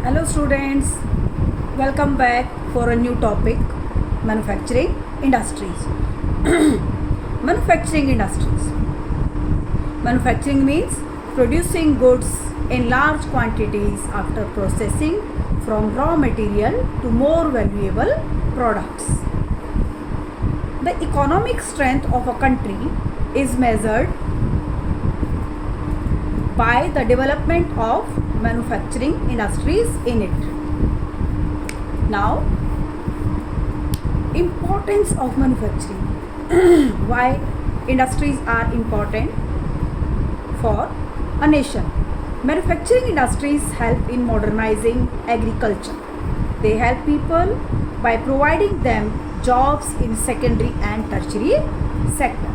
Hello students, welcome back for a new topic, manufacturing industries. Manufacturing industries. Manufacturing means producing goods in large quantities after processing from raw material to more valuable products. The economic strength of a country is measured by the development of manufacturing industries in it. Now, importance of manufacturing. Why industries are important for a nation. Manufacturing industries help in modernizing agriculture. They help people by providing them jobs in secondary and tertiary sector.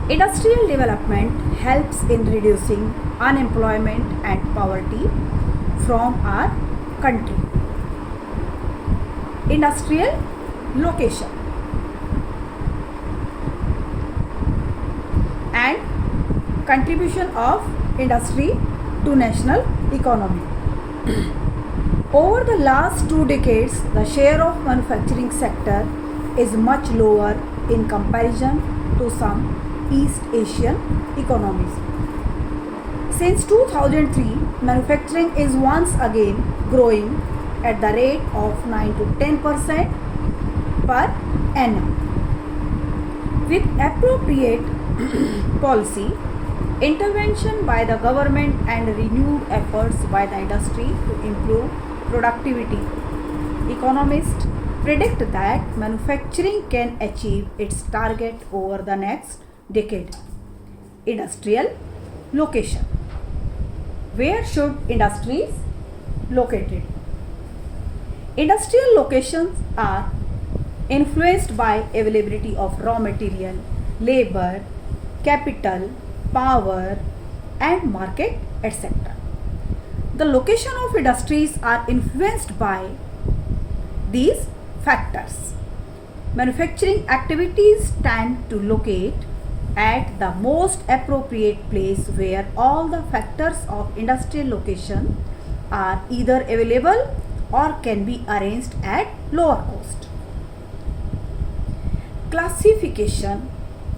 Industrial development helps in reducing unemployment and poverty from our country. Industrial location and contribution of industry to national economy. Over the last 2 decades, the share of manufacturing sector is much lower in comparison to some East Asian economies. Since 2003, manufacturing is once again growing at the rate of 9 to 10% per annum. With appropriate policy, intervention by the government and renewed efforts by the industry to improve productivity, economists predict that manufacturing can achieve its target over the next decade. Industrial location. Where should industries located? Industrial locations are influenced by availability of raw material, labor, capital, power and market, etc. The location of industries are influenced by these factors. Manufacturing activities tend to locate at the most appropriate place where all the factors of industrial location are either available or can be arranged at lower cost. Classification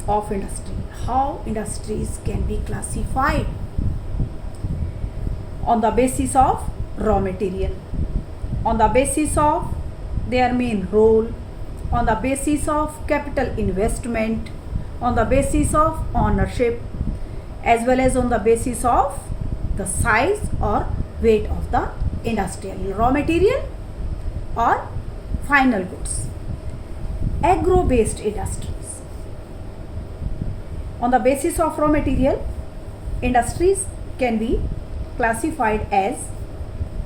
of industry. How industries can be classified? On the basis of raw material, on the basis of their main role, on the basis of capital investment, on the basis of ownership, as well as on the basis of the size or weight of the industrial raw material or final goods. Agro-based industries. On the basis of raw material, industries can be classified as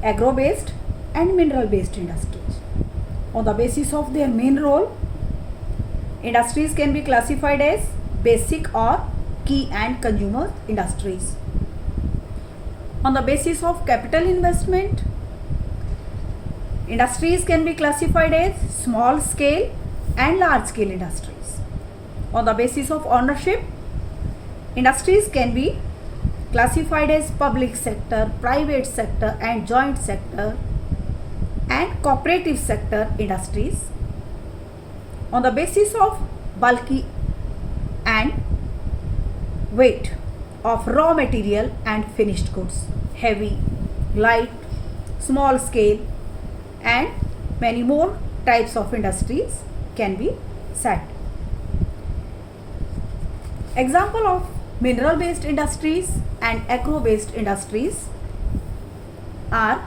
agro-based and mineral-based industries. On the basis of their main role, industries can be classified as basic or key and consumer industries. On the basis of capital investment, industries can be classified as small scale and large scale industries. On the basis of ownership, industries can be classified as public sector, private sector and joint sector and cooperative sector industries. On the basis of bulky and weight of raw material and finished goods, heavy, light, small scale and many more types of industries can be set. Example of mineral based industries and agro based industries are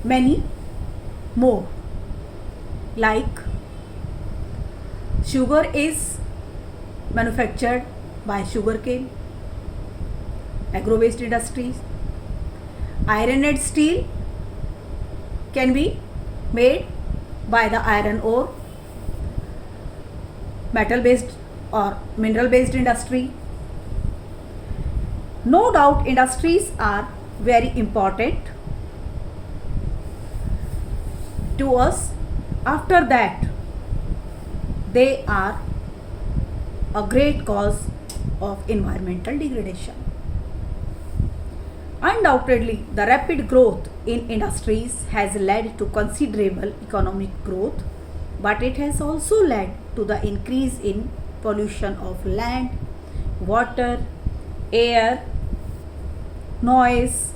many more. Like sugar is manufactured by sugarcane, agro based industries. Iron and steel can be made by the iron ore, metal based or mineral based industry. No doubt industries are very important to us. After that, they are a great cause of environmental degradation. Undoubtedly, the rapid growth in industries has led to considerable economic growth, but it has also led to the increase in pollution of land, water, air, noise,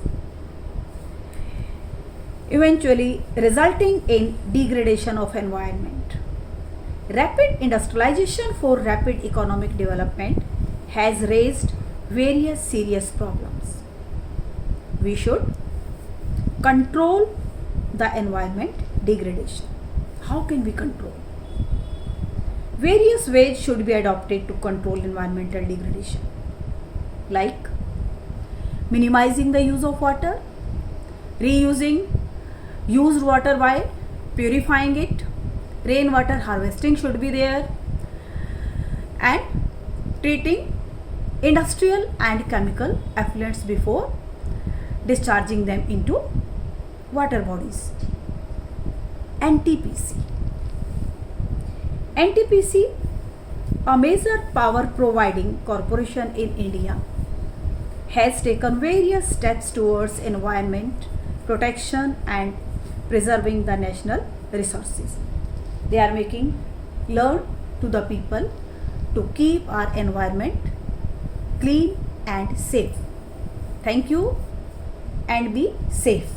eventually resulting in degradation of environment. Rapid industrialization for rapid economic development has raised various serious problems. We should control the environment degradation. How can we control? Various ways should be adopted to control environmental degradation, like minimizing the use of water, reusing used water by purifying it, rainwater harvesting should be there, and treating industrial and chemical effluents before discharging them into water bodies. NTPC. NTPC, a major power providing corporation in India, has taken various steps towards environment protection and preserving the national resources. They are making learn to the people to keep our environment clean and safe. Thank you and be safe.